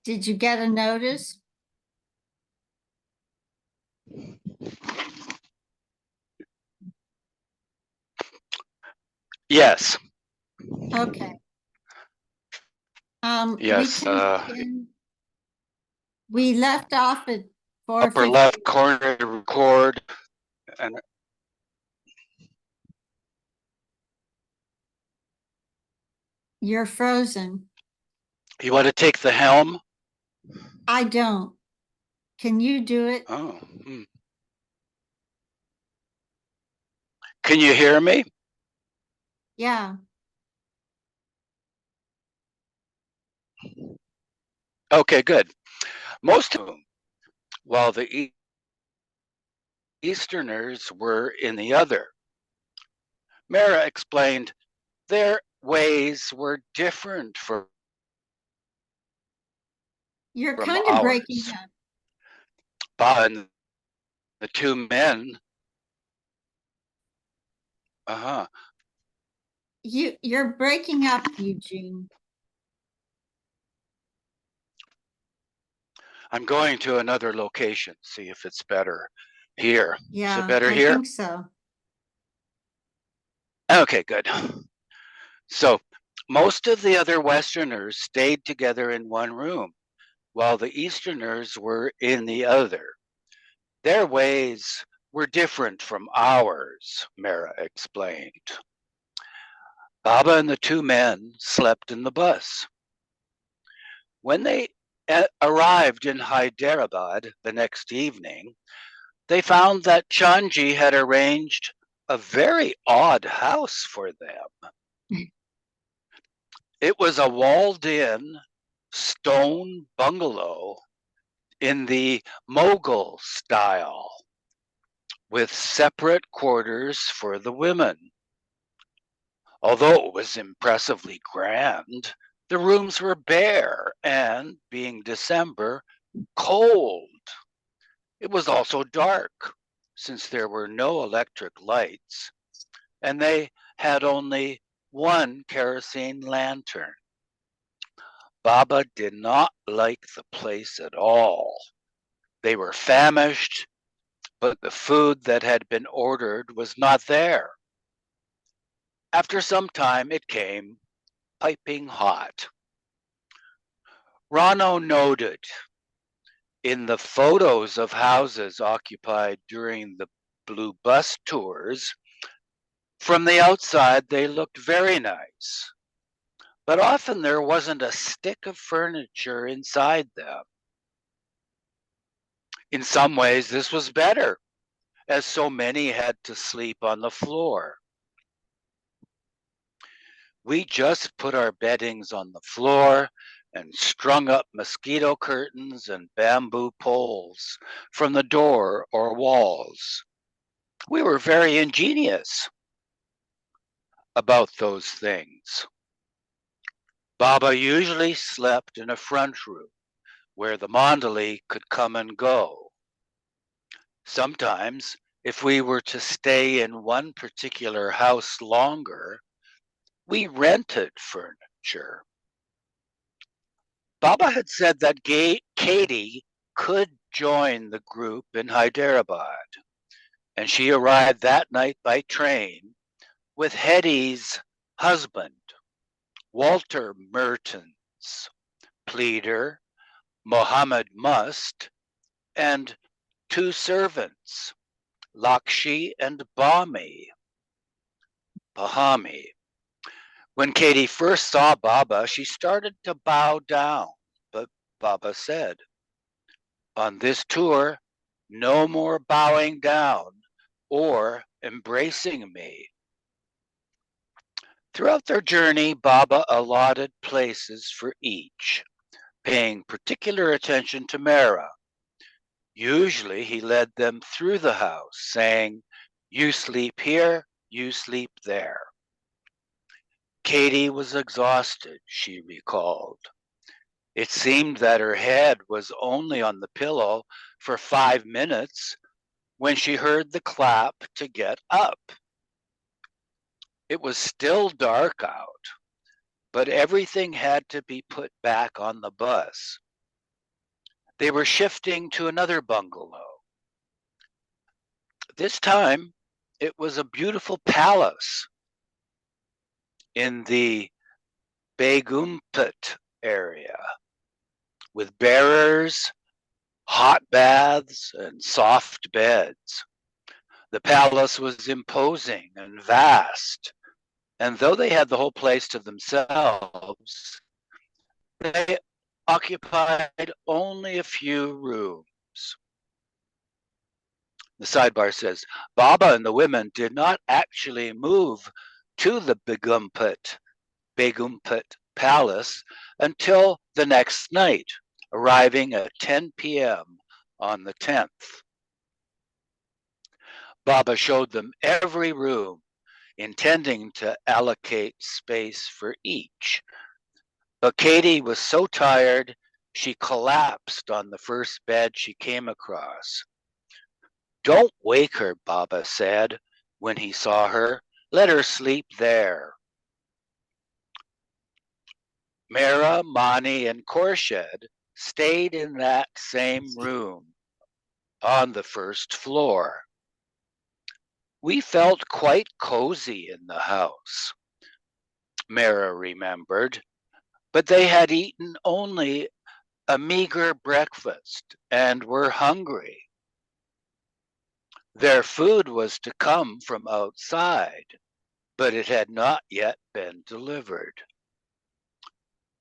Did you get a notice? Yes. Okay. We Yes. can begin. We left off at Upper 4:50. left corner to record. And You're frozen. you want to take the helm? I don't. Can you do it? Oh. Can you hear me? Yeah. Okay, good. Most of them, while the Easterners were in the other. Mehera explained their ways were different from You're kind of breaking ours. up. Bob and the two men. Uh-huh. You're breaking up, Eugene. I'm going to another location, see if it's better here. Is it Yeah, better I here? think so. Okay, good. So most of the other Westerners stayed together in one room, while the Easterners were in the other. Their ways were different from ours, Mehera explained. Baba and the two men slept in the bus. When they arrived in Hyderabad the next evening, they found that Chanji had arranged a very odd house for them. It was a walled-in stone bungalow in the Mughal style, with separate quarters for the women. Although it was impressively grand, the rooms were bare and, being December, cold. It was also dark, since there were no electric lights, and they had only one kerosene lantern. Baba did not like the place at all. They were famished, but the food that had been ordered was not there. After some time, it came, piping hot. Rano noted in the photos of houses occupied during the blue bus tours, from the outside they looked very nice, but often there wasn't a stick of furniture inside them. In some ways, this was better, as so many had to sleep on the floor. We just put our beddings on the floor and strung up mosquito curtains and bamboo poles from the door or walls. We were very ingenious about those things. Baba usually slept in a front room where the Mandali could come and go. Sometimes, if we were to stay in one particular house longer, we rented furniture. Baba had said that Katie could join the group in Hyderabad, and she arrived that night by train with Hetty's husband, Walter Mertens, pleader, Mohammed Must, and two servants, Lakshi and Bahami. When Katie first saw Baba, she started to bow down, but Baba said, "On this tour, no more bowing down or embracing me." Throughout their journey, Baba allotted places for each, paying particular attention to Mehera. Usually he led them through the house, saying, "You sleep here, you sleep there." Katie was exhausted, she recalled. It seemed that her head was only on the pillow for 5 minutes when she heard the clap to get up. It was still dark out, but everything had to be put back on the bus. They were shifting to another bungalow. This time, it was a beautiful palace in the Begumpet area with bearers, hot baths, and soft beds. The palace was imposing and vast, and though they had the whole place to themselves, they occupied only a few rooms. The sidebar says, Baba and the women did not actually move to the Begumpet Palace until the next night, arriving at 10 p.m. on the 10th. Baba showed them every room, intending to allocate space for each. But Katie was so tired, she collapsed on the first bed she came across. Don't wake her, Baba said when he saw her. Let her sleep there. Mehera, Mani, and Khorshid stayed in that same room on the first floor. We felt quite cozy in the house, Mehera remembered, but they had eaten only a meager breakfast and were hungry. Their food was to come from outside, but it had not yet been delivered.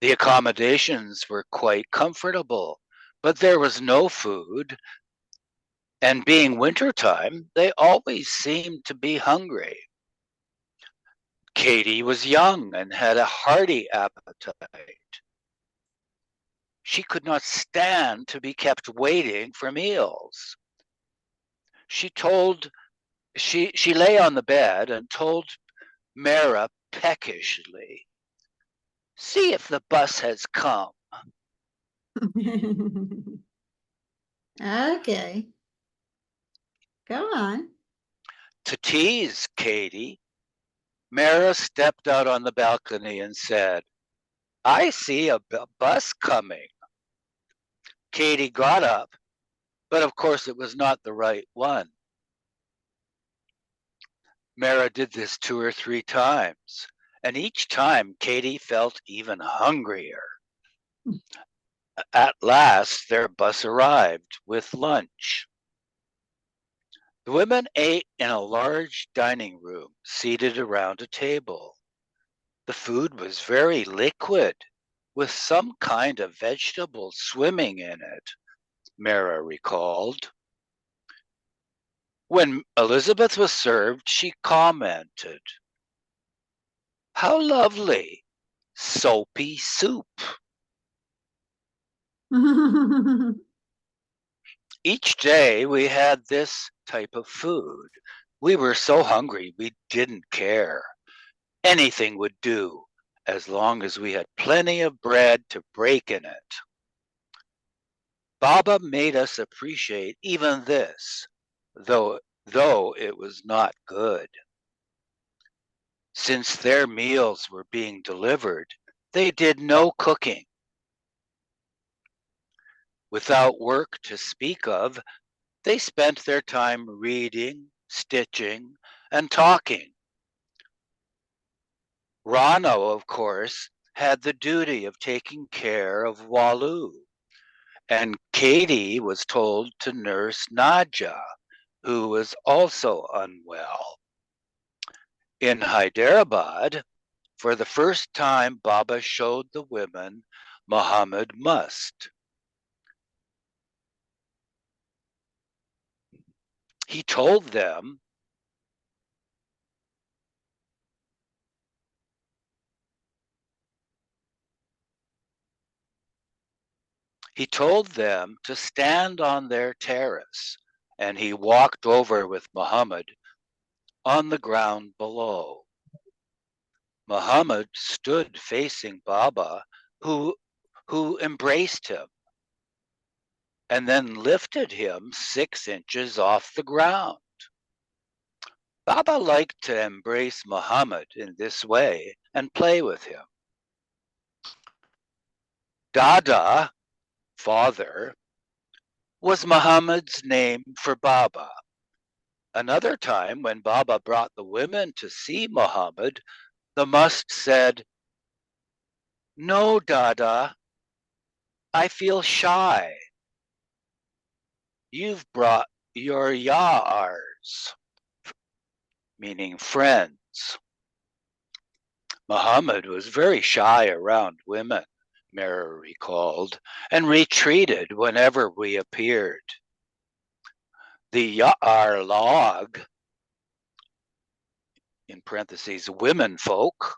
The accommodations were quite comfortable, but there was no food, and being wintertime, they always seemed to be hungry. Katie was young and had a hearty appetite. She could not stand to be kept waiting for meals. She lay on the bed and told Mehera peckishly, "See if the bus has come." Okay. Go on. To tease Katie, Mehera stepped out on the balcony and said, "I see a bus coming." Katie got up, but of course it was not the right one. Mehera did this 2 or 3 times, and each time Katie felt even hungrier. At last, their bus arrived with lunch. The women ate in a large dining room, seated around a table. The food was very liquid, with some kind of vegetable swimming in it, Mehera recalled. When Elizabeth was served, she commented, "How lovely, soapy soup." Each day we had this type of food. We were so hungry we didn't care. Anything would do, as long as we had plenty of bread to break in it. Baba made us appreciate even this, though it was not good. Since their meals were being delivered, they did no cooking. Without work to speak of, they spent their time reading, stitching, and talking. Rano, of course, had the duty of taking care of Walu, and Katie was told to nurse Nadja, who was also unwell. In Hyderabad, for the first time, Baba showed the women Muhammad Must. He told them to stand on their terrace, and he walked over with Muhammad on the ground below. Muhammad stood facing Baba, who embraced him and then lifted him 6 inches off the ground. Baba liked to embrace Muhammad in this way and play with him. Dada, father, was Muhammad's name for Baba. Another time, when Baba brought the women to see Muhammad, the must said, "No, Dada, I feel shy. You've brought your Ya'ars," meaning friends. Muhammad was very shy around women, Mehera recalled, and retreated whenever we appeared. The Ya'ar log, in parentheses, women folk,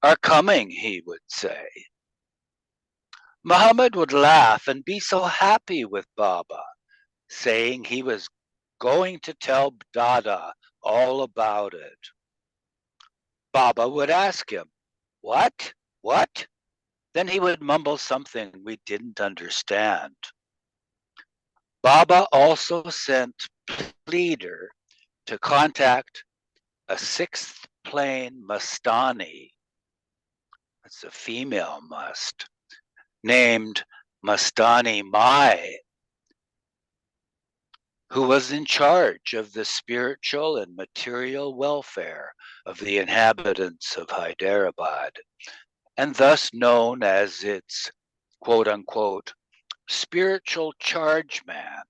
are coming, he would say. Muhammad would laugh and be so happy with Baba, saying he was going to tell Dada all about it. Baba would ask him, "What? What?" Then he would mumble something we didn't understand. Baba also sent Pleader to contact a sixth plane Mastani, that's a female must, named Mastani Mai, who was in charge of the spiritual and material welfare of the inhabitants of Hyderabad, and thus known as its quote unquote spiritual charge man.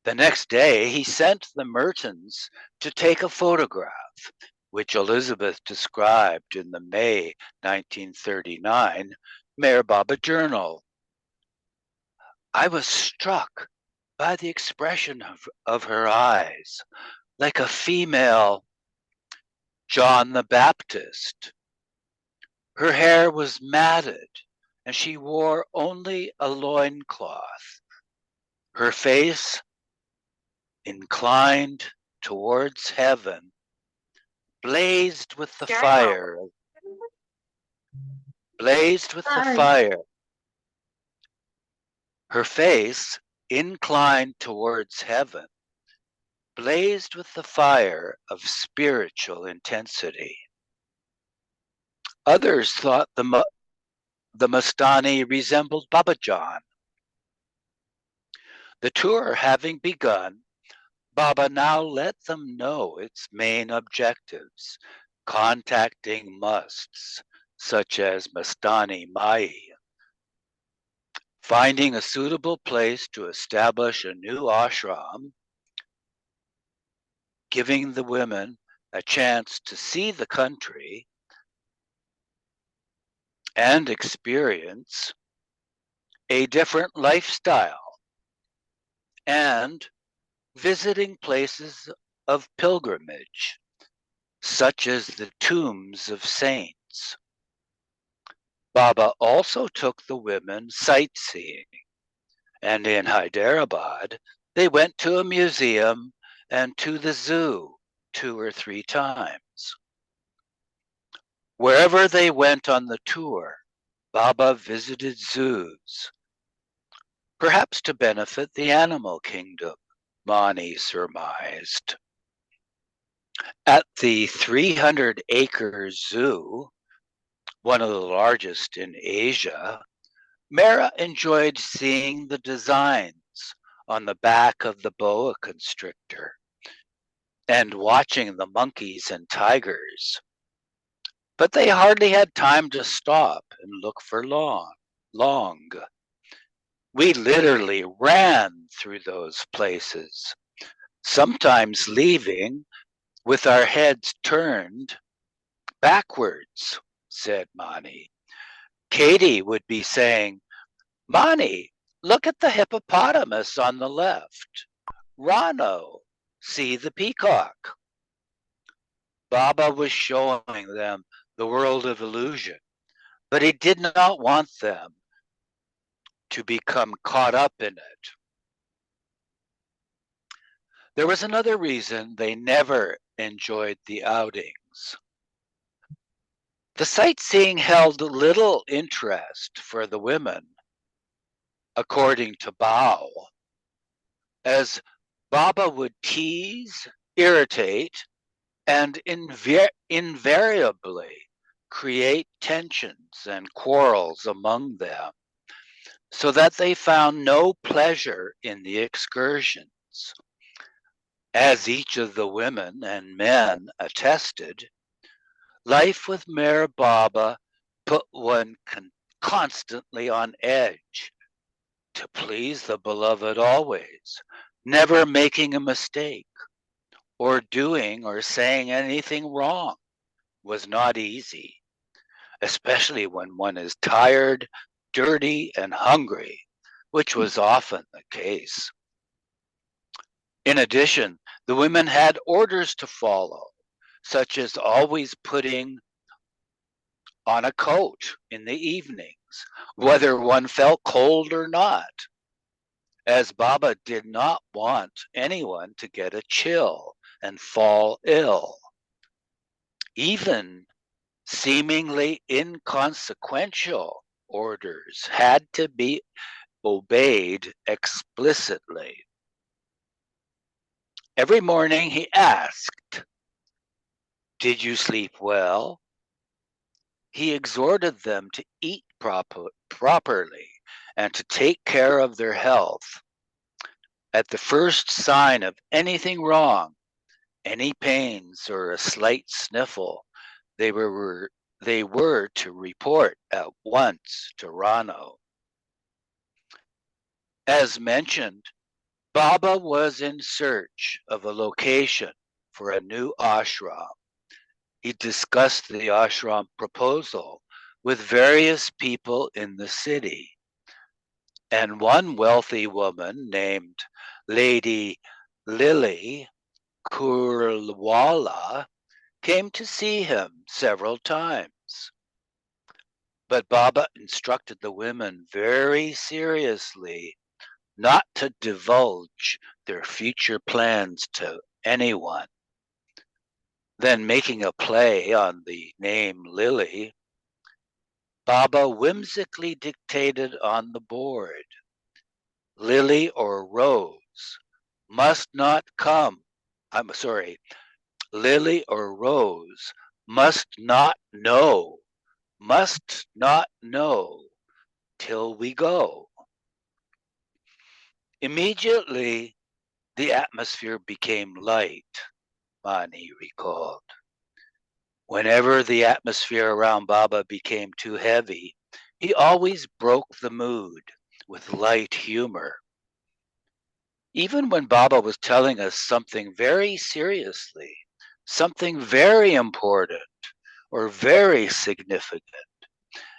The next day, he sent the Mertons to take a photograph, which Elizabeth described in the May 1939 Meher Baba Journal. I was struck by the expression of her eyes, like a female John the Baptist. Her hair was matted, and she wore only a loincloth. Her face, inclined towards heaven, blazed with the fire. Blazed with the fire. Her face, inclined towards heaven, blazed with the fire of spiritual intensity. Others thought the Mastani resembled Babajan. The tour having begun, Baba now let them know its main objectives, contacting musts such as Mastani Mai, finding a suitable place to establish a new ashram, giving the women a chance to see the country and experience a different lifestyle, and visiting places of pilgrimage, such as the tombs of saints. Baba also took the women sightseeing, and in Hyderabad, they went to a museum and to the zoo 2 or 3 times. Wherever they went on the tour, Baba visited zoos, perhaps to benefit the animal kingdom, Mani surmised. At the 300-acre zoo, one of the largest in Asia, Mehera enjoyed seeing the designs on the back of the boa constrictor and watching the monkeys and tigers. But they hardly had time to stop and look for long. We literally ran through those places, sometimes leaving with our heads turned backwards, said Mani. Katie would be saying, "Mani, look at the hippopotamus on the left. Rano, see the peacock." Baba was showing them the world of illusion, but he did not want them to become caught up in it. There was another reason they never enjoyed the outings. The sightseeing held little interest for the women, according to Bao, as Baba would tease, irritate, and invariably create tensions and quarrels among them. so that they found no pleasure in the excursions. As each of the women and men attested, life with Meher Baba put one constantly on edge to please the beloved always, never making a mistake or doing or saying anything wrong was not easy, especially when one is tired, dirty, and hungry, which was often the case. In addition, the women had orders to follow, such as always putting on a coat in the evenings, whether one felt cold or not, as Baba did not want anyone to get a chill and fall ill. Even seemingly inconsequential orders had to be obeyed explicitly. Every morning he asked, "Did you sleep well?" He exhorted them to eat properly and to take care of their health. At the first sign of anything wrong, any pains or a slight sniffle, they were to report at once to Rano. As mentioned, Baba was in search of a location for a new ashram. He discussed the ashram proposal with various people in the city, and one wealthy woman named Lady Lily Kurlwala came to see him several times. But Baba instructed the women very seriously not to divulge their future plans to anyone. Then, making a play on the name Lily, Baba whimsically dictated on the board, "Lily or Rose must not come. I'm sorry, Lily or Rose must not know till we go." Immediately, the atmosphere became light, Mani recalled. Whenever the atmosphere around Baba became too heavy, he always broke the mood with light humor. Even when Baba was telling us something very seriously, something very important or very significant,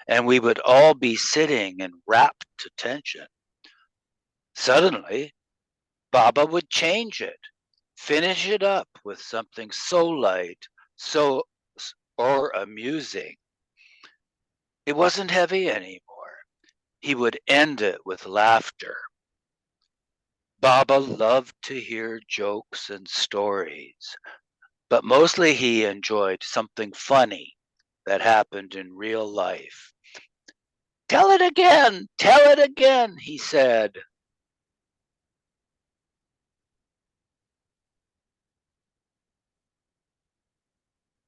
and we would all be sitting in rapt attention, suddenly Baba would change it, finish it up with something so light, so or amusing. It wasn't heavy anymore. He would end it with laughter. Baba loved to hear jokes and stories, but mostly he enjoyed something funny that happened in real life. Tell it again, he said.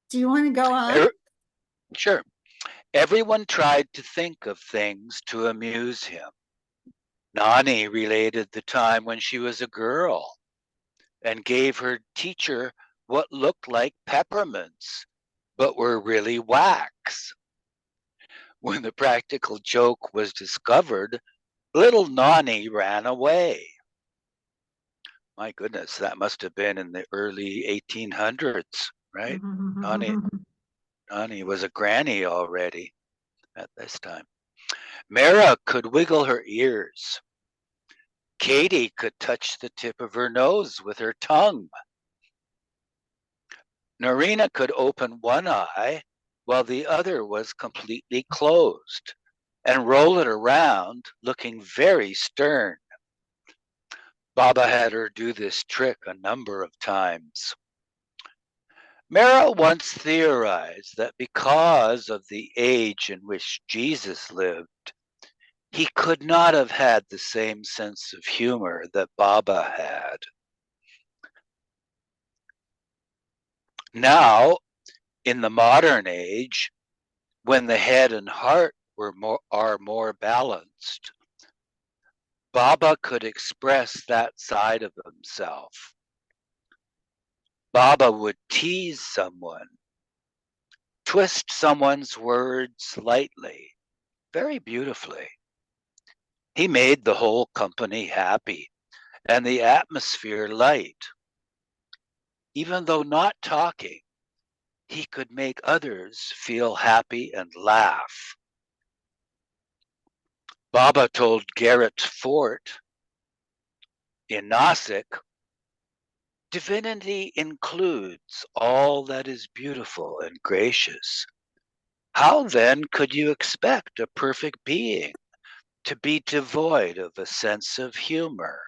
Do you want to go on? Sure. Everyone tried to think of things to amuse him. Nani related the time when she was a girl and gave her teacher what looked like peppermints, but were really wax. When the practical joke was discovered, little Nani ran away. My goodness, that must have been in the early 1800s, right? Nani, Nani was a granny already at this time. Mara could wiggle her ears. Katie could touch the tip of her nose with her tongue. Narina could open one eye while the other was completely closed and roll it around, looking very stern. Baba had her do this trick a number of times. Mara once theorized that because of the age in which Jesus lived, he could not have had the same sense of humor that Baba had. Now, in the modern age, when the head and heart are more balanced, Baba could express that side of himself. Baba would tease someone, twist someone's words lightly, very beautifully. He made the whole company happy and the atmosphere light. Even though not talking, he could make others feel happy and laugh. Baba told Garrett Fort in Nasik, divinity includes all that is beautiful and gracious. How then could you expect a perfect being to be devoid of a sense of humor?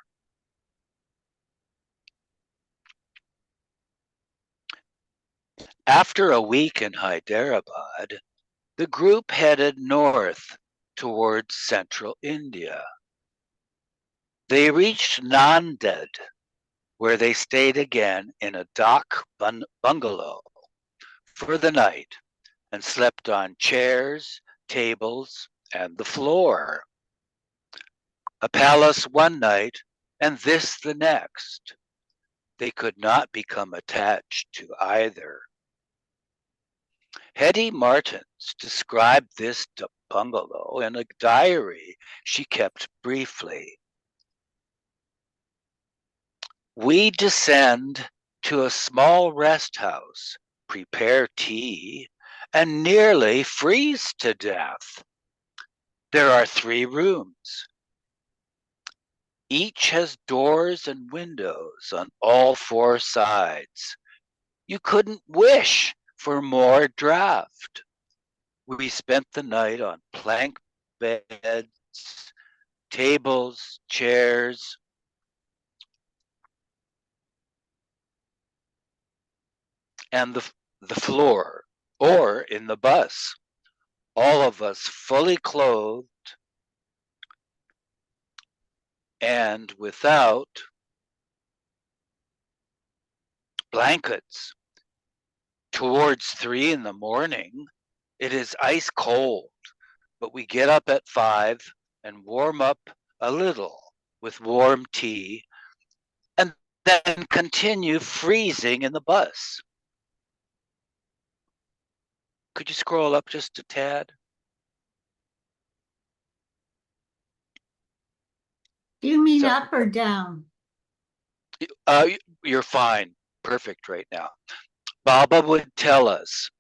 After a week in Hyderabad, the group headed north towards central India. They reached Nanded, where they stayed again in a dak bungalow for the night and slept on chairs, tables, and the floor. A palace one night and this the next. They could not become attached to either. Hetty Martins described this bungalow in a diary she kept briefly. We descend to a small rest house, prepare tea, and nearly freeze to death. There are 3 rooms. Each has doors and windows on all 4 sides. You couldn't wish for more draught. We spent the night on plank beds, tables, chairs, and the floor, or in the bus. All of us fully clothed and without blankets. Towards 3 in the morning, it is ice cold, but we get up at 5 and warm up a little with warm tea and then continue freezing in the bus. Could you scroll up just a tad? Do you mean So, up or down? you're fine, perfect right now. Baba would tell us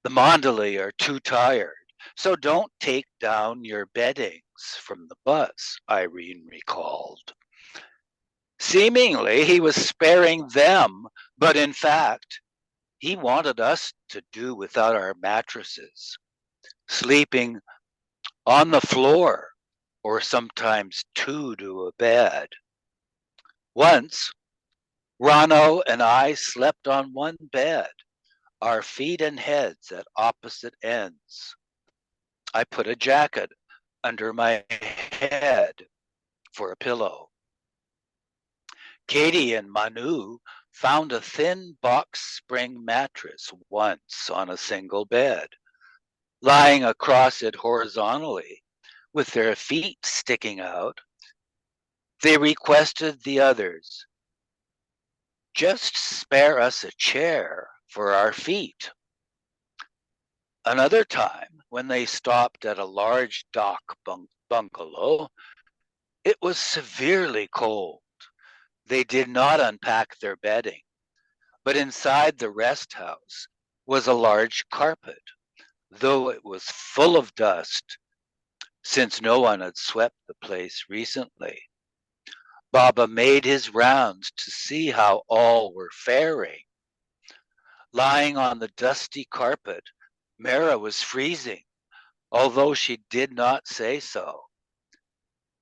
the Mandali are too tired, so don't take down your beddings from the bus, Irene recalled. Seemingly, he was sparing them, but in fact, he wanted us to do without our mattresses, sleeping on the floor, or sometimes 2 to a bed. Once, Rano and I slept on one bed, our feet and heads at opposite ends. I put a jacket under my head for a pillow. Katie and Manu found a thin box spring mattress once on a single bed, lying across it horizontally with their feet sticking out. They requested the others, just spare us a chair for our feet. Another time, when they stopped at a large dak bungalow, it was severely cold. They did not unpack their bedding, but inside the rest house was a large carpet, though it was full of dust, since no one had swept the place recently. Baba made his rounds to see how all were faring. Lying on the dusty carpet, Mehera was freezing, although she did not say so.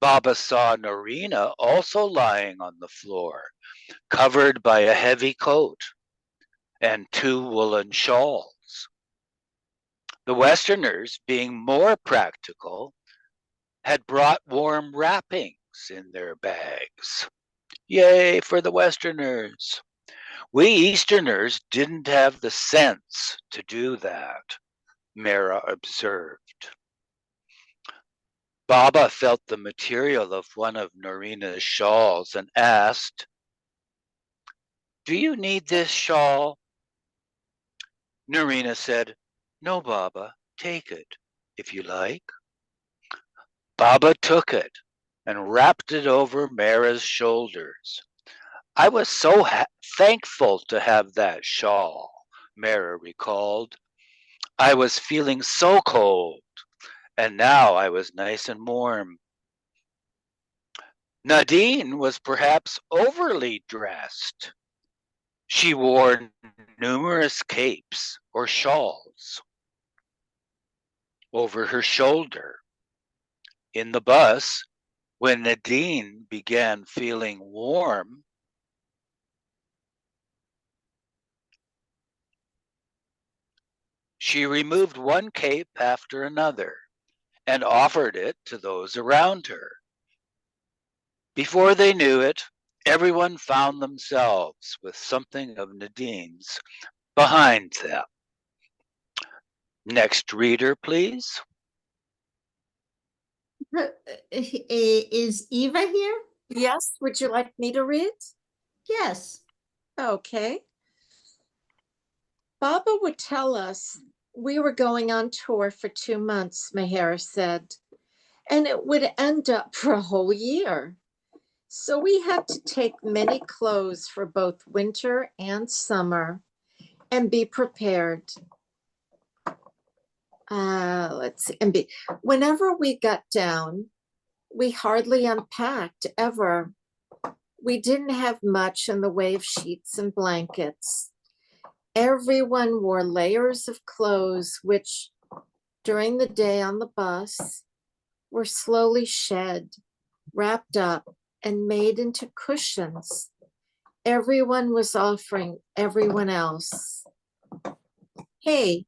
Baba saw Norina also lying on the floor, covered by a heavy coat and 2 woolen shawls. The Westerners, being more practical, had brought warm wrappings in their bags. Yay for the Westerners! We Easterners didn't have the sense to do that, Mehera observed. Baba felt the material of one of Norina's shawls and asked, "Do you need this shawl?" Norina said, "No, Baba, take it, if you like." Baba took it and wrapped it over Mara's shoulders. "I was so thankful to have that shawl," Mara recalled. "I was feeling so cold, and now I was nice and warm." Nadine was perhaps overly dressed. She wore numerous capes or shawls over her shoulder. In the bus, when Nadine began feeling warm, she removed one cape after another and offered it to those around her. Before they knew it, everyone found themselves with something of Nadine's behind them. Next reader, please. Is Eva here? Yes, would you like me to read? Yes. Okay. Baba would tell us we were going on tour for 2 months, Mehera said, and it would end up for a whole year. So we had to take many clothes for both winter and summer and be prepared. Let's see. Whenever we got down, we hardly unpacked ever. We didn't have much in the way of sheets and blankets. Everyone wore layers of clothes, which during the day on the bus were slowly shed, wrapped up, and made into cushions. Everyone was offering everyone else. Hey,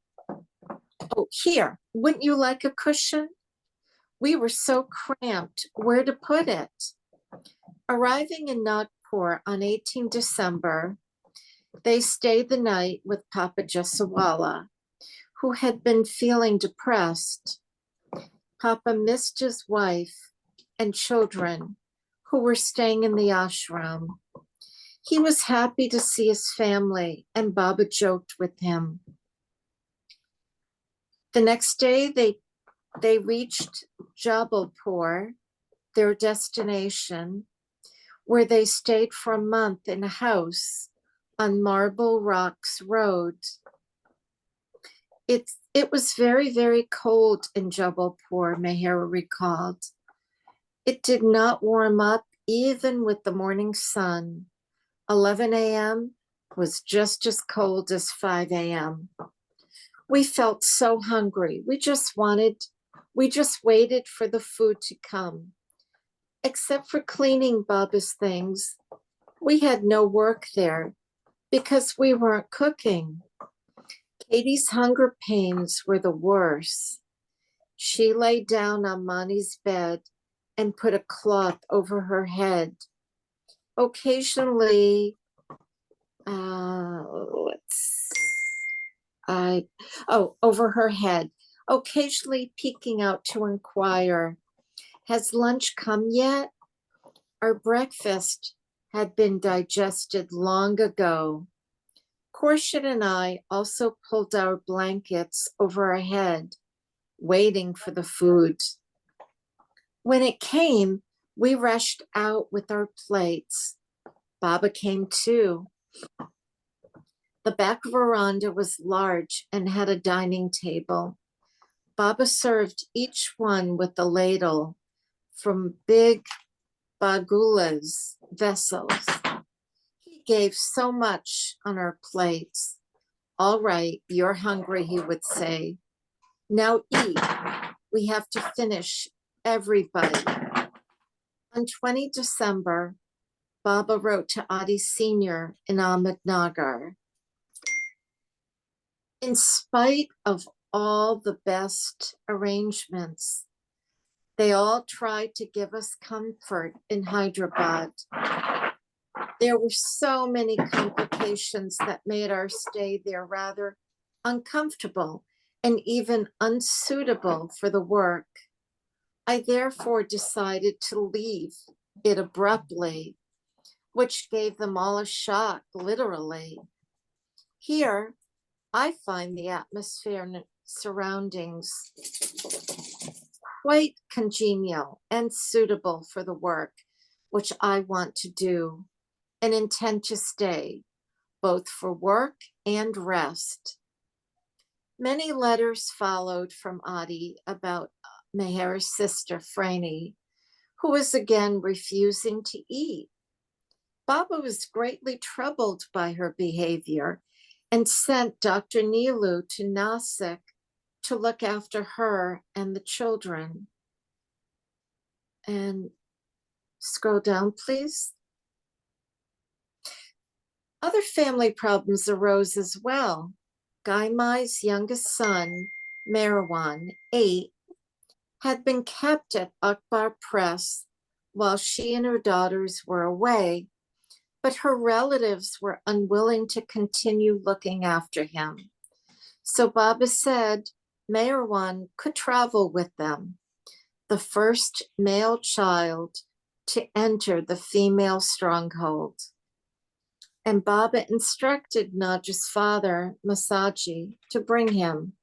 oh, here, wouldn't you like a cushion? We were so cramped where to put it. Arriving in Nagpur on 18 December, they stayed the night with Papa Jasawala, who had been feeling depressed. Papa missed his wife and children who were staying in the ashram. He was happy to see his family, and Baba joked with him. The next day, they reached Jabalpur, their destination, where they stayed for a month in a house on Marble Rocks Road. It was very, very cold in Jabalpur, Mehera recalled. It did not warm up even with the morning sun. 11 a.m. was just as cold as 5 a.m. We felt so hungry. We just waited for the food to come. Except for cleaning Baba's things, we had no work there because we weren't cooking. Katie's hunger pains were the worst. She lay down on Mani's bed and put a cloth over her head. Occasionally, over her head, occasionally peeking out to inquire, has lunch come yet? Our breakfast had been digested long ago. Khorshid and I also pulled our blankets over our head, waiting for the food. When it came, we rushed out with our plates. Baba came too. The back veranda was large and had a dining table. Baba served each one with a ladle from big bagulas vessels. He gave so much on our plates. All right, you're hungry, he would say. Now eat. We have to finish everybody. On 20 December, Baba wrote to Adi Sr. in Ahmednagar. In spite of all the best arrangements, they all tried to give us comfort in Hyderabad. There were so many complications that made our stay there rather uncomfortable and even unsuitable for the work. I therefore decided to leave it abruptly, which gave them all a shock, literally. Here, I find the atmosphere and surroundings quite congenial and suitable for the work which I want to do and intend to stay, both for work and rest. Many letters followed from Adi about Mehera's sister, Franny, who was again refusing to eat. Baba was greatly troubled by her behavior and sent Dr. Nilu to Nasik to look after her and the children. And scroll down, please. Other family problems arose as well. Gaimai's youngest son, Marwan, 8, had been kept at Akbar Press while she and her daughters were away, but her relatives were unwilling to continue looking after him. So Baba said Marwan could travel with them, the first male child to enter the female stronghold. And Baba instructed Naja's father, Masaji, to bring him.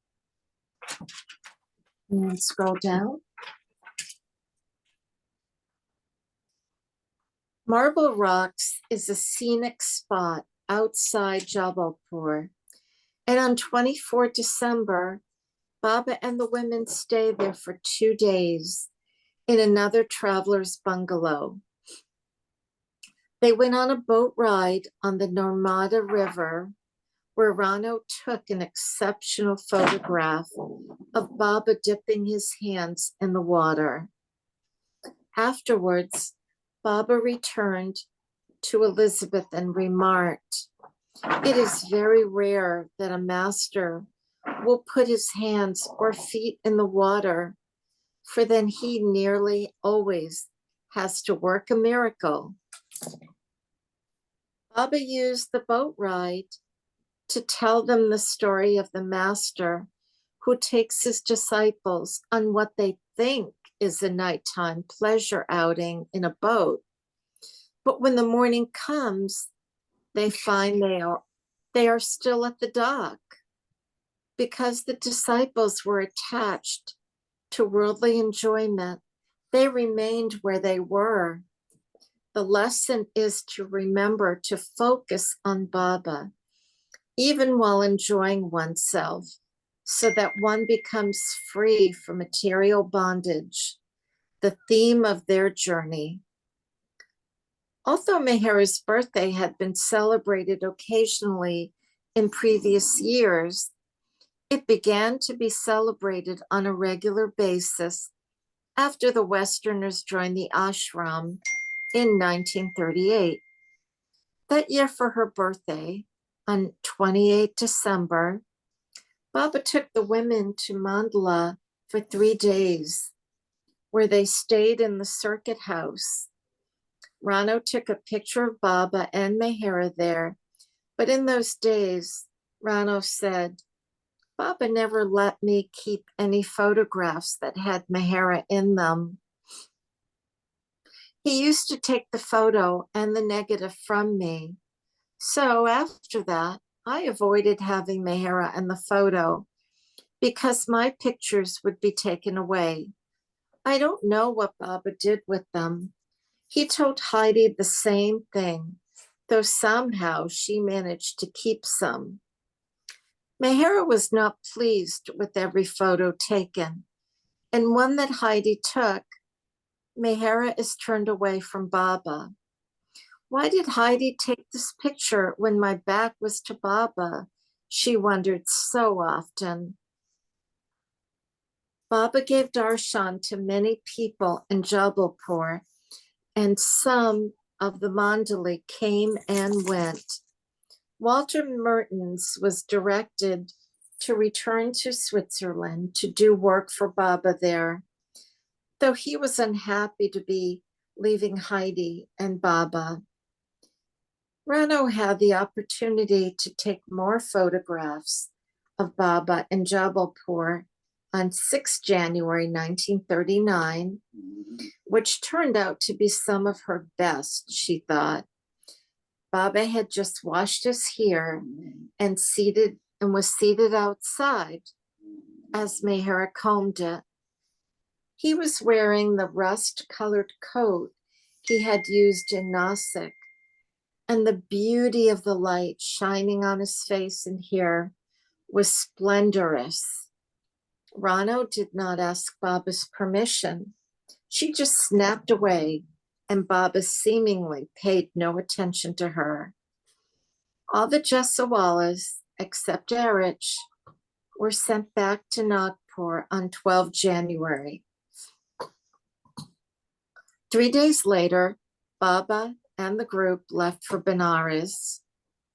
And scroll down. Marble Rocks is a scenic spot outside Jabalpur. And on 24 December, Baba and the women stayed there for 2 days in another traveler's bungalow. They went on a boat ride on the Narmada River, where Rano took an exceptional photograph of Baba dipping his hands in the water. Afterwards, Baba returned to Elizabeth and remarked, "It is very rare that a master will put his hands or feet in the water, for then he nearly always has to work a miracle." Baba used the boat ride to tell them the story of the master who takes his disciples on what they think is a nighttime pleasure outing in a boat. But when the morning comes, they find they are still at the dock because the disciples were attached to worldly enjoyment. They remained where they were. The lesson is to remember to focus on Baba, even while enjoying oneself, so that one becomes free from material bondage, the theme of their journey. Although Mehera's birthday had been celebrated occasionally in previous years, it began to be celebrated on a regular basis after the Westerners joined the ashram in 1938. That year for her birthday, on 28 December, Baba took the women to Mandala for 3 days, where they stayed in the circuit house. Rano took a picture of Baba and Mehera there, but in those days, Rano said, "Baba never let me keep any photographs that had Mehera in them. He used to take the photo and the negative from me. So after that, I avoided having Mehera and the photo because my pictures would be taken away. I don't know what Baba did with them. He told Heidi the same thing, though somehow she managed to keep some." Mehera was not pleased with every photo taken. In one that Heidi took, Mehera is turned away from Baba. "Why did Heidi take this picture when my back was to Baba?" she wondered so often. Baba gave darshan to many people in Jabalpur, and some of the Mandali came and went. Walter Mertens was directed to return to Switzerland to do work for Baba there, though he was unhappy to be leaving Heidi and Baba. Rano had the opportunity to take more photographs of Baba in Jabalpur on 6 January 1939, which turned out to be some of her best, she thought. Baba had just washed his hair and was seated outside as Mehera combed it. He was wearing the rust-colored coat he had used in Nasik, and the beauty of the light shining on his face and hair was splendorous. Rano did not ask Baba's permission. She just snapped away, and Baba seemingly paid no attention to her. All the Jessawalas, except Erich, were sent back to Nagpur on 12 January. 3 days later, Baba and the group left for Benares,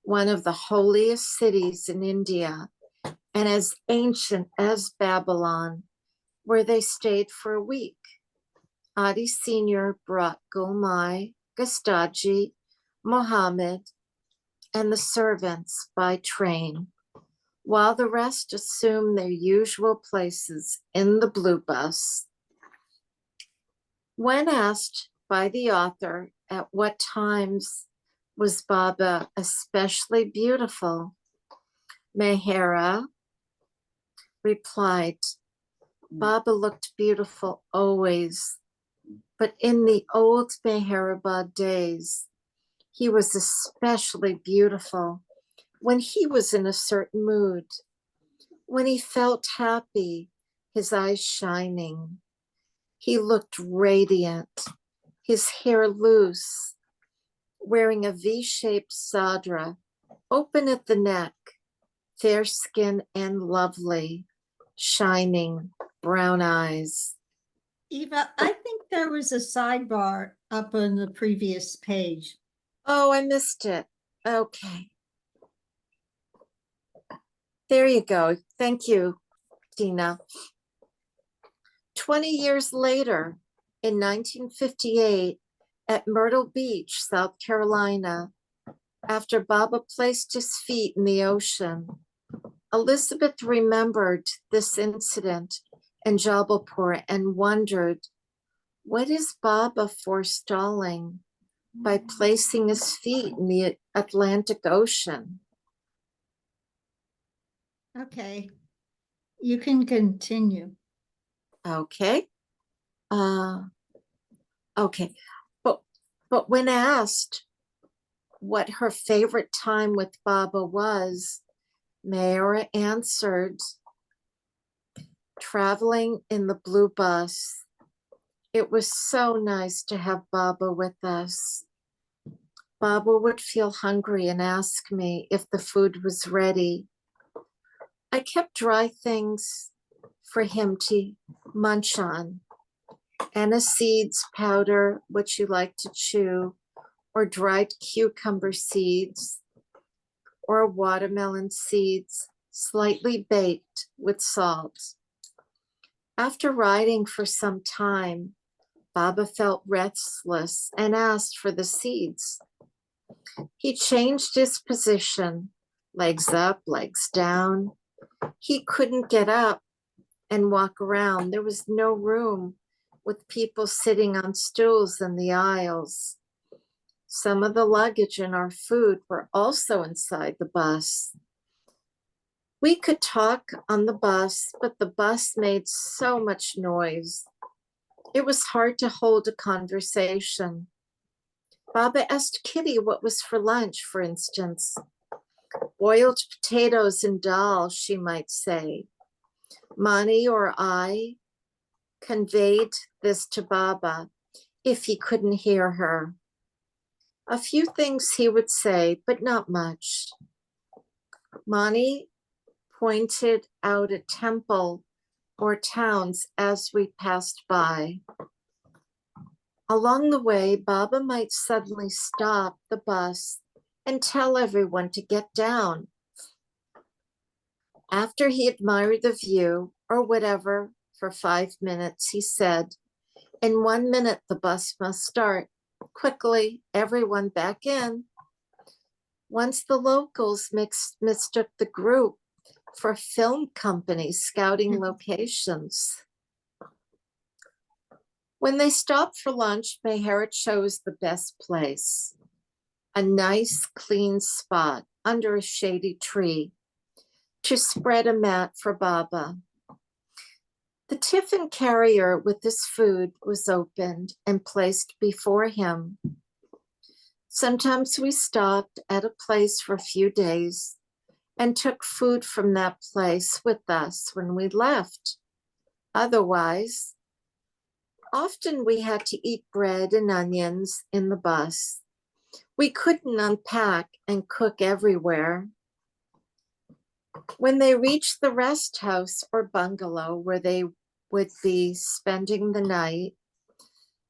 one of the holiest cities in India and as ancient as Babylon, where they stayed for a week. Adi Sr. brought Gulmai, Gastaji, Mohammed, and the servants by train, while the rest assumed their usual places in the blue bus. When asked by the author at what times was Baba especially beautiful, Mehera replied, Baba looked beautiful always, but in the old Meherabad days, he was especially beautiful when he was in a certain mood, when he felt happy, his eyes shining. He looked radiant, his hair loose, wearing a V-shaped sadra, open at the neck, fair skin and lovely, shining brown eyes. Eva, I think there was a sidebar up on the previous page. Oh, I missed it. Okay. There you go. Thank you, Tina. 20 years later, in 1958, at Myrtle Beach, South Carolina, after Baba placed his feet in the ocean, Elizabeth remembered this incident in Jabalpur and wondered, what is Baba forestalling by placing his feet in the Atlantic Ocean? Okay, you can continue. Okay. Okay. But when asked what her favorite time with Baba was, Mehera answered, traveling in the blue bus. It was so nice to have Baba with us. Baba would feel hungry and ask me if the food was ready. I kept dry things for him to munch on, anise seeds powder, which he liked to chew, or dried cucumber seeds, or watermelon seeds, slightly baked with salt. After riding for some time, Baba felt restless and asked for the seeds. He changed his position, legs up, legs down. He couldn't get up and walk around. There was no room with people sitting on stools in the aisles. Some of the luggage and our food were also inside the bus. We could talk on the bus, but the bus made so much noise. It was hard to hold a conversation. Baba asked Kitty what was for lunch, for instance. Boiled potatoes and dal, she might say. Mani or I conveyed this to Baba if he couldn't hear her. A few things he would say, but not much. Mani pointed out a temple or towns as we passed by. Along the way, Baba might suddenly stop the bus and tell everyone to get down. After he admired the view or whatever for 5 minutes, he said, in 1 minute, the bus must start. Quickly, everyone back in. Once the locals mistook the group for film companies scouting locations. When they stopped for lunch, Mehera chose the best place, a nice, clean spot under a shady tree, to spread a mat for Baba. The tiffin carrier with his food was opened and placed before him. Sometimes we stopped at a place for a few days and took food from that place with us when we left. Otherwise, often we had to eat bread and onions in the bus. We couldn't unpack and cook everywhere. When they reached the rest house or bungalow where they would be spending the night,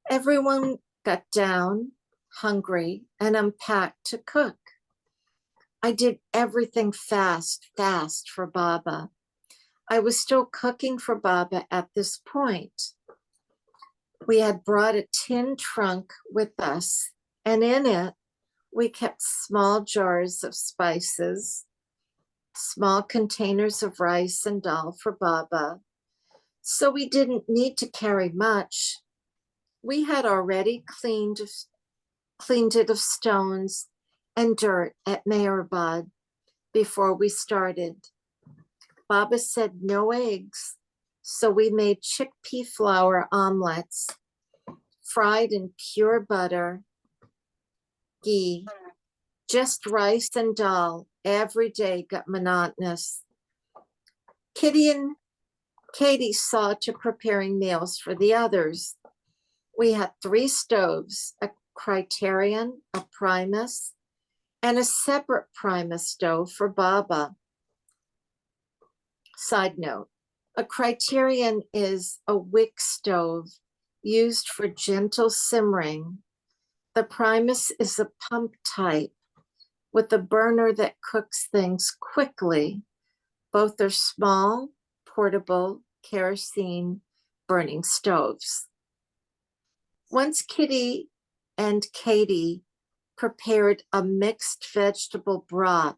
everyone got down, hungry, and unpacked to cook. I did everything fast for Baba. I was still cooking for Baba at this point. We had brought a tin trunk with us, and in it, we kept small jars of spices, small containers of rice and dal for Baba, so we didn't need to carry much. We had already cleaned it of stones and dirt at Meherabad before we started. Baba said no eggs, so we made chickpea flour omelets, fried in pure butter, ghee. Just rice and dal every day got monotonous. Kitty and Katie saw to preparing meals for the others. We had 3 stoves, a Criterion, a Primus, and a separate Primus stove for Baba. Side note, a Criterion is a wick stove used for gentle simmering. The Primus is a pump type with a burner that cooks things quickly. Both are small, portable, kerosene burning stoves. Once Kitty and Katie prepared a mixed vegetable broth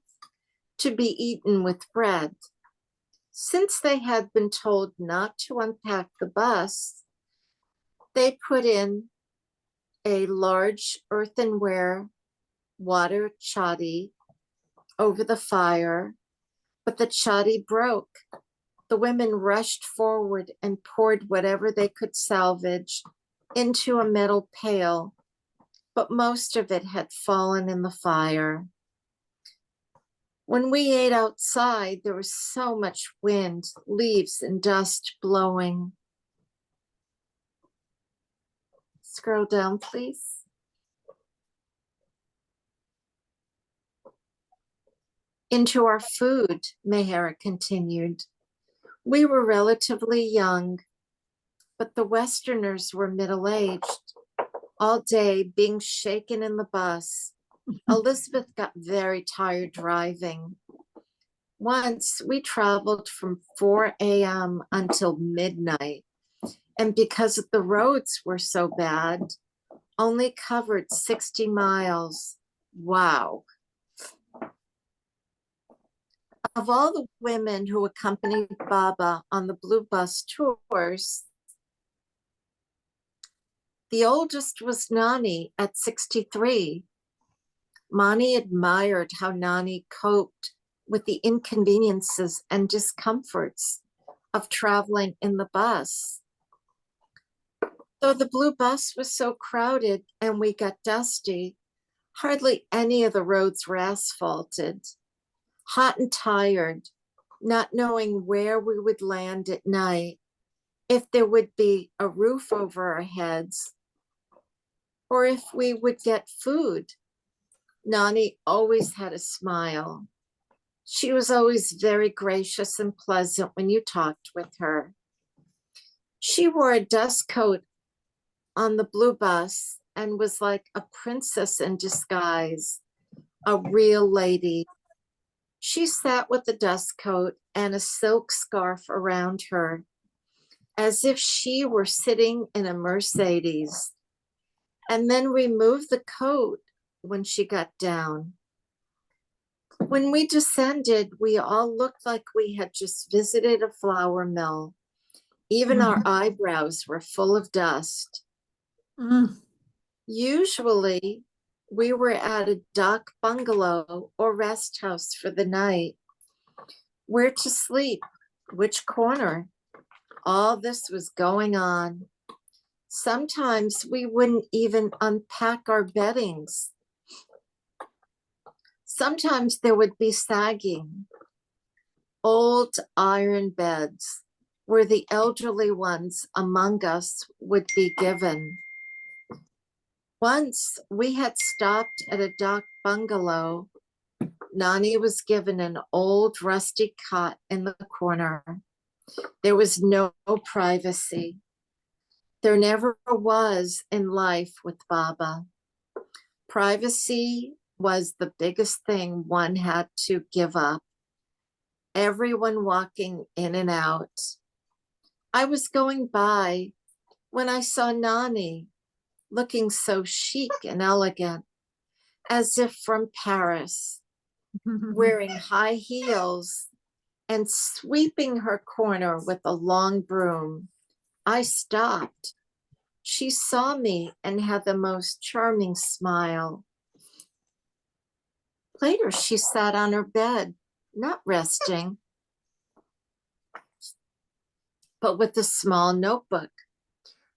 to be eaten with bread. Since they had been told not to unpack the bus, they put in a large earthenware water chatti over the fire, but the chatti broke. The women rushed forward and poured whatever they could salvage into a metal pail, but most of it had fallen in the fire. When we ate outside, there was so much wind, leaves and dust blowing. Scroll down, please. Into our food, Mehera continued. We were relatively young, but the Westerners were middle-aged, all day being shaken in the bus. Elizabeth got very tired driving. Once we traveled from 4 a.m. until midnight, and because the roads were so bad, only covered 60 miles. Wow. Of all the women who accompanied Baba on the Blue Bus tours, the oldest was Nani at 63. Mani admired how Nani coped with the inconveniences and discomforts of traveling in the bus. Though the Blue Bus was so crowded and we got dusty, hardly any of the roads were asphalted. Hot and tired, not knowing where we would land at night, if there would be a roof over our heads, or if we would get food. Nani always had a smile. She was always very gracious and pleasant when you talked with her. She wore a dust coat on the Blue Bus and was like a princess in disguise, a real lady. She sat with a dust coat and a silk scarf around her, as if she were sitting in a Mercedes, and then removed the coat when she got down. When we descended, we all looked like we had just visited a flour mill. Even our eyebrows were full of dust. Mm. Usually, we were at a dock bungalow or rest house for the night. Where to sleep? Which corner? All this was going on. Sometimes we wouldn't even unpack our beddings. Sometimes there would be sagging, old iron beds where the elderly ones among us would be given. Once we had stopped at a dock bungalow. Nani was given an old rusty cot in the corner. There was no privacy. There never was in life with Baba. Privacy was the biggest thing one had to give up. Everyone walking in and out. I was going by when I saw Nani looking so chic and elegant, as if from Paris, wearing high heels and sweeping her corner with a long broom. I stopped. She saw me and had the most charming smile. Later, she sat on her bed, not resting, but with a small notebook.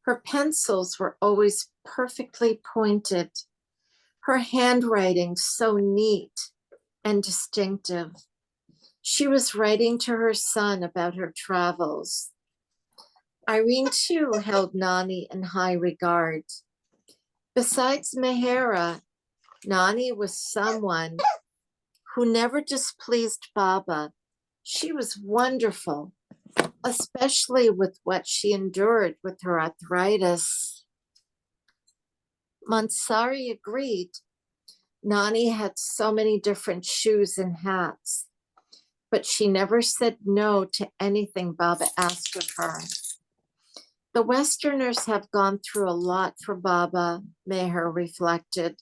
Her pencils were always perfectly pointed. Her handwriting so neat and distinctive. She was writing to her son about her travels. Irene, too, held Nani in high regard. Besides Mehera, Nani was someone who never displeased Baba. She was wonderful, especially with what she endured with her arthritis. Mansari agreed. Nani had so many different shoes and hats, but she never said no to anything Baba asked of her. The Westerners have gone through a lot for Baba, Meher reflected.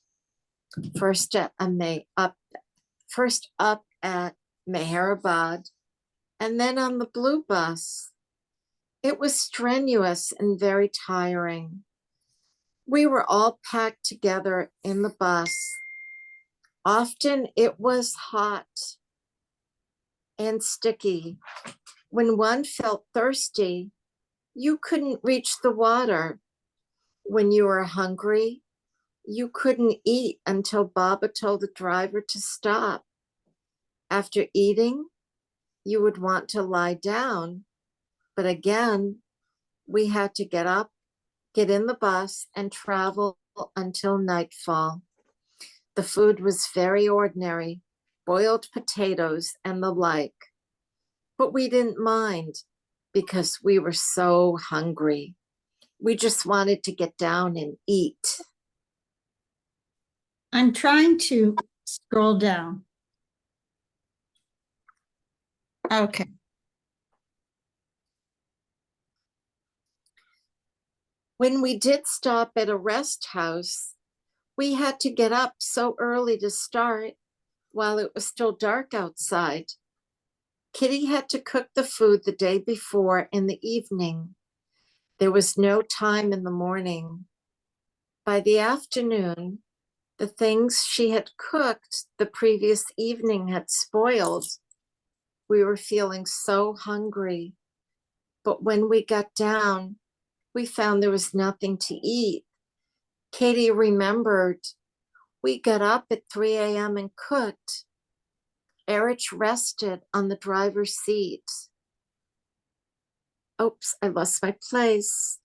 First up at Meherabad, and then on the blue bus. It was strenuous and very tiring. We were all packed together in the bus. Often it was hot and sticky. When one felt thirsty, you couldn't reach the water. When you were hungry, you couldn't eat until Baba told the driver to stop. After eating, you would want to lie down, but again, we had to get up, get in the bus, and travel until nightfall. The food was very ordinary, boiled potatoes and the like, but we didn't mind because we were so hungry. We just wanted to get down and eat. I'm trying to scroll down. Okay. When we did stop at a rest house, we had to get up so early to start while it was still dark outside. Kitty had to cook the food the day before in the evening. There was no time in the morning. By the afternoon, the things she had cooked the previous evening had spoiled. We were feeling so hungry. But when we got down, we found there was nothing to eat. Katie remembered we got up at 3 a.m. and cooked. Erich rested on the driver's seat. Oops, I lost my place.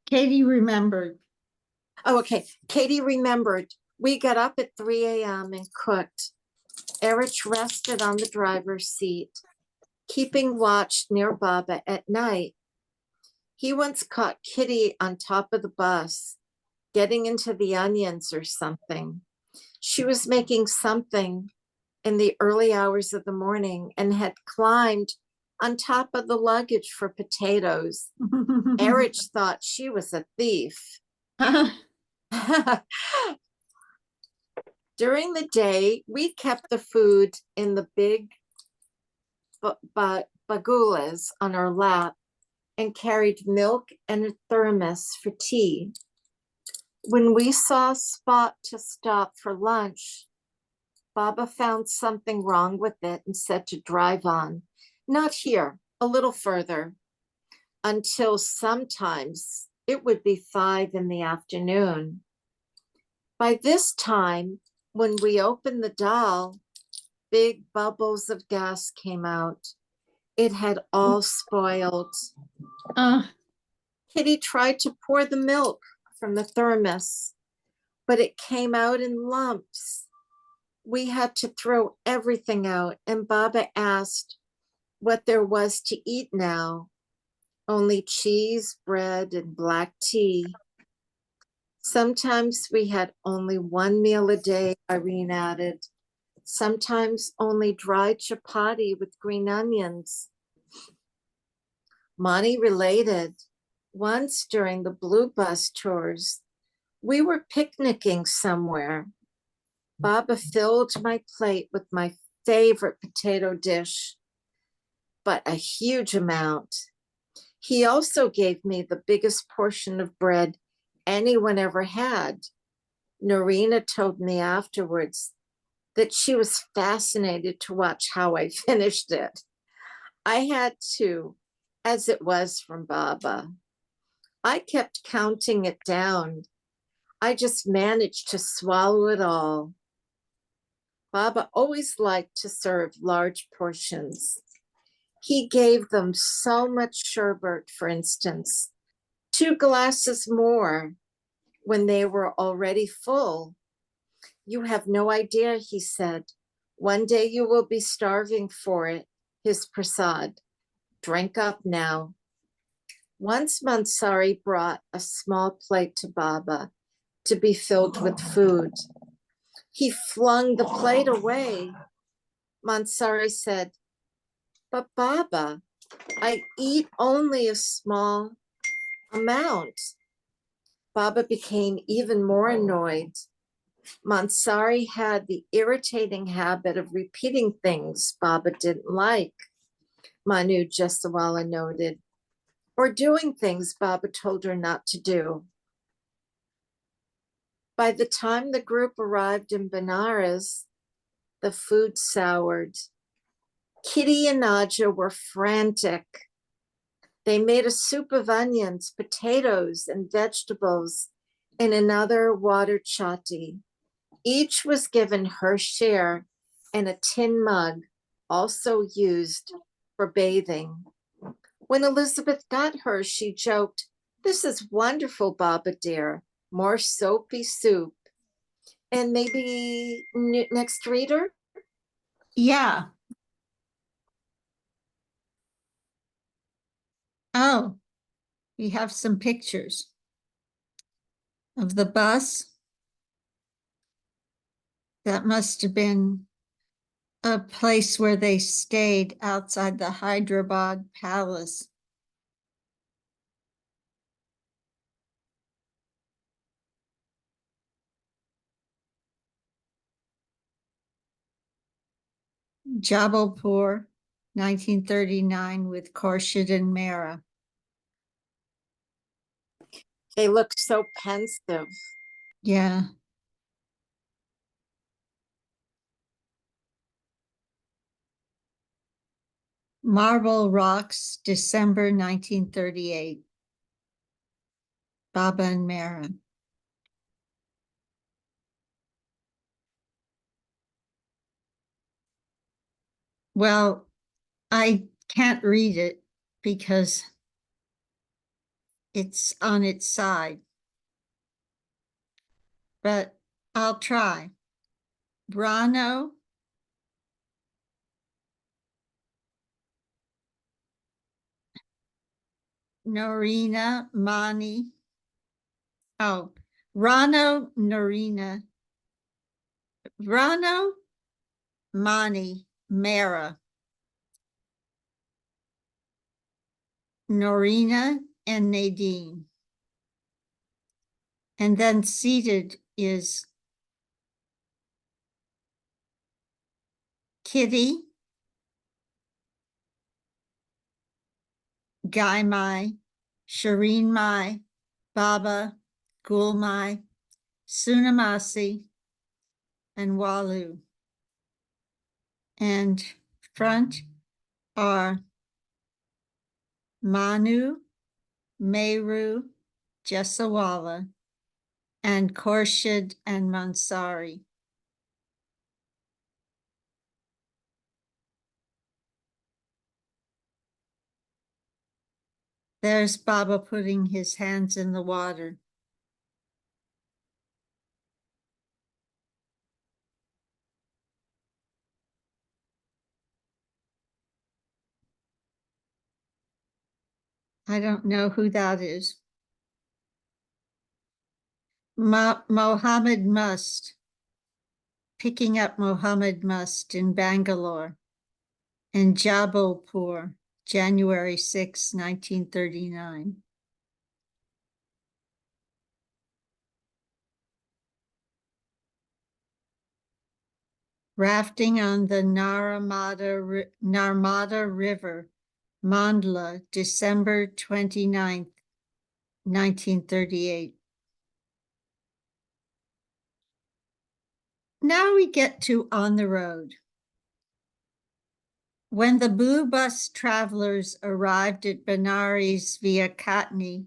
Katie remembered. Oh, okay. Katie remembered we got up at 3 a.m. and cooked. Erich rested on the driver's seat, keeping watch near Baba at night. He once caught Kitty on top of the bus, getting into the onions or something. She was making something in the early hours of the morning and had climbed on top of the luggage for potatoes. Erich thought she was a thief. During the day, we kept the food in the big bagulas on our lap and carried milk and a thermos for tea. When we saw a spot to stop for lunch, Baba found something wrong with it and said to drive on. Not here, a little further, until sometimes it would be 5 in the afternoon. By this time, when we opened the doll, big bubbles of gas came out. It had all spoiled. Uh, Kitty tried to pour the milk from the thermos, but it came out in lumps. We had to throw everything out, and Baba asked what there was to eat now. Only cheese, bread, and black tea. Sometimes we had only one meal a day, Irene added. Sometimes only dry chapati with green onions. Mani related. Once during the blue bus tours, we were picnicking somewhere. Baba filled my plate with my favorite potato dish, but a huge amount. He also gave me the biggest portion of bread anyone ever had. Norina told me afterwards that she was fascinated to watch how I finished it. I had to, as it was from Baba. I kept counting it down. I just managed to swallow it all. Baba always liked to serve large portions. He gave them so much sherbet, for instance, 2 glasses more when they were already full. You have no idea, he said. One day you will be starving for it, his prasad. Drink up now. Once Mansari brought a small plate to Baba to be filled with food. He flung the plate away. Mansari said, "But Baba, I eat only a small amount." Baba became even more annoyed. Mansari had the irritating habit of repeating things Baba didn't like, Manu Jesawala noted, or doing things Baba told her not to do. By the time the group arrived in Benares, the food soured. Kitty and Naja were frantic. They made a soup of onions, potatoes, and vegetables in another water chatti. Each was given her share in a tin mug, also used for bathing. When Elizabeth got hers, she joked, "This is wonderful, Baba dear. More soapy soup." And maybe next reader? yeah. Oh, we have some pictures of the bus. That must have been a place where they stayed outside the Hyderabad Palace. Jabalpur, 1939, with Khurshid and Mehra. They look so pensive. Yeah. Marble Rocks, December 1938. Baba and Mehra. Well, I can't read it because it's on its side, but I'll try. Brano, Norina, Mani. Oh, Rano, Norina. Rano, Mani, Mehra. Norina and Nadine. And then seated is Kitty, Guy Mai, Shireen Mai, Baba, Gul Mai, Sunamasi, and Walu. And front are Manu, Mehru, Jesawala, and Khorshid and Mansari. There's Baba putting his hands in the water. I don't know who that is. Mohammed Must, picking up Mohammed Must in Bangalore, and Jabalpur, January 6, 1939. Rafting on the Narmada River, Mandla, December 29th, 1938. Now we get to On the Road. When the blue bus travelers arrived at Benares via Katni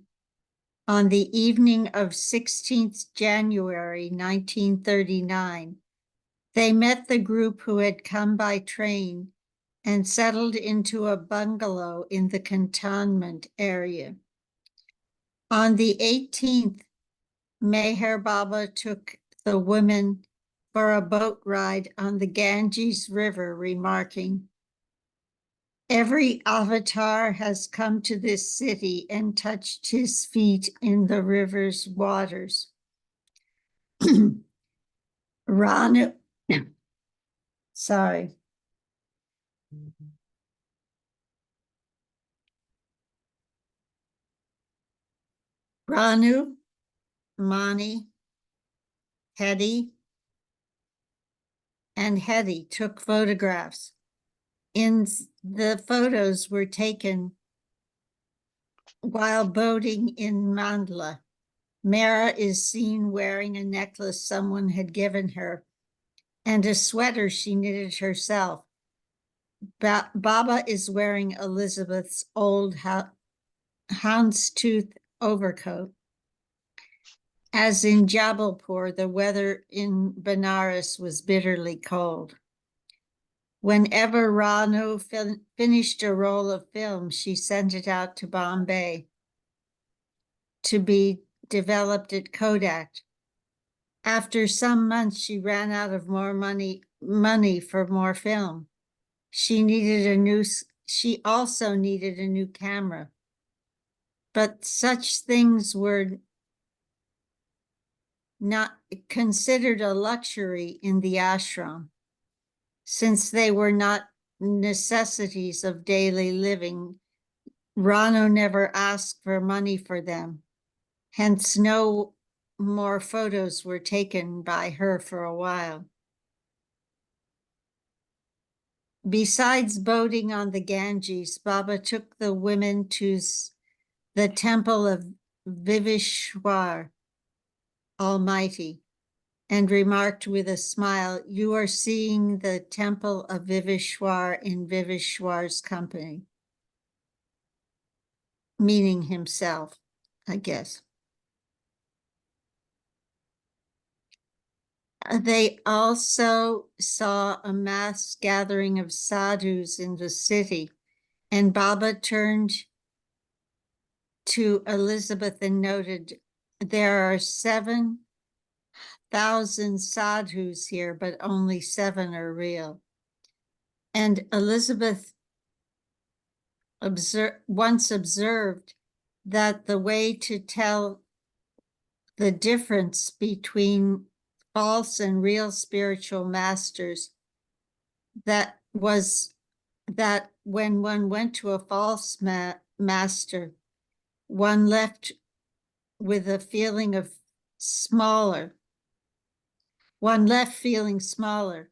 on the evening of 16th January 1939, they met the group who had come by train and settled into a bungalow in the cantonment area. On the 18th, Meher Baba took the women for a boat ride on the Ganges River, remarking, "Every avatar has come to this city and touched his feet in the river's waters." Ranu, sorry. Ranu, Mani, Hedi, and Hedi took photographs. The photos were taken while boating in Mandla. Mehera is seen wearing a necklace someone had given her and a sweater she knitted herself. Baba is wearing Elizabeth's old houndstooth overcoat. As in Jabalpur, the weather in Benares was bitterly cold. Whenever Ranu finished a roll of film, she sent it out to Bombay to be developed at Kodak. After some months, she ran out of more money for more film. She also needed a new camera. But such things were not considered a luxury in the ashram, since they were not necessities of daily living. Rano never asked for money for them. Hence, no more photos were taken by her for a while. Besides boating on the Ganges, Baba took the women to the temple of Vivishwar, Almighty, and remarked with a smile, "You are seeing the temple of Vivishwar in Vivishwar's company," meaning himself, I guess. They also saw a mass gathering of sadhus in the city, and Baba turned to Elizabeth and noted, "There are 7,000 sadhus here, but only 7 are real." And Elizabeth once observed that the way to tell the difference between false and real spiritual masters, that was that when one went to a false master, one left with a feeling of smaller. One left feeling smaller,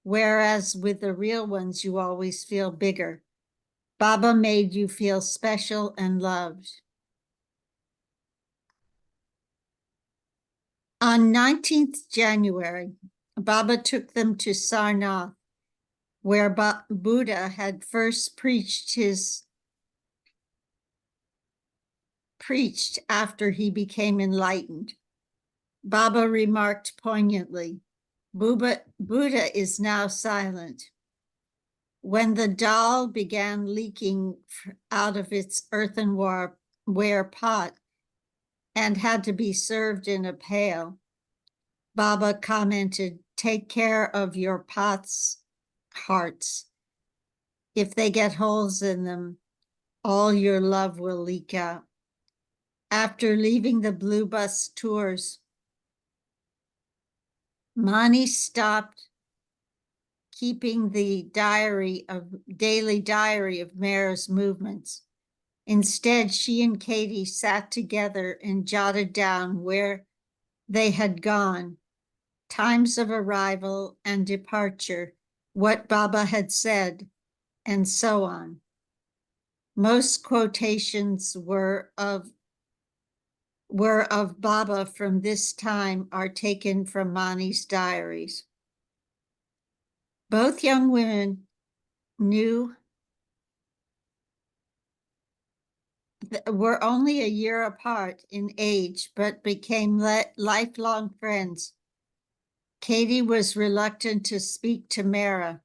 whereas with the real ones, you always feel bigger. Baba made you feel special and loved. On 19th January, Baba took them to Sarnath, where Buddha had first preached after he became enlightened. Baba remarked poignantly, Buddha is now silent. When the dal began leaking out of its earthenware pot and had to be served in a pail, Baba commented, take care of your pot's hearts. If they get holes in them, all your love will leak out. After leaving the Blue Bus tours, Mani stopped keeping the daily diary of Mehera's movements. Instead, she and Katie sat together and jotted down where they had gone, times of arrival and departure, what Baba had said, and so on. Most quotations were of Baba from this time are taken from Mani's diaries. Both young women were only a year apart in age, but became lifelong friends. Katie was reluctant to speak to Mehera.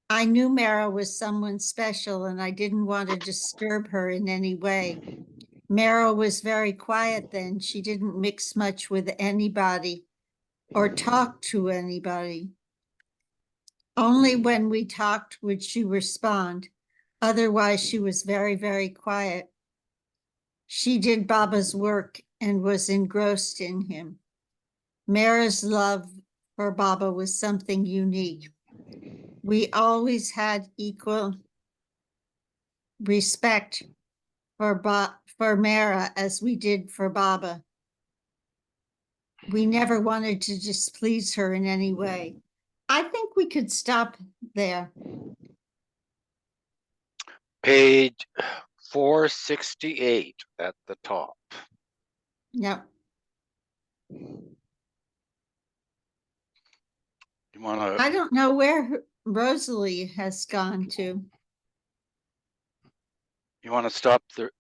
I knew Mehera was someone special and I didn't want to disturb her in any way. Mehera was very quiet then. She didn't mix much with anybody or talk to anybody. Only when we talked would she respond. Otherwise, she was very, very quiet. She did Baba's work and was engrossed in him. Mehera's love for Baba was something unique. We always had equal respect for Mehera as we did for Baba. We never wanted to displease her in any way. I think we could stop there. Page 468 at the top. Yep. You want to? I don't know where Rosalie has gone to. You want to stop there?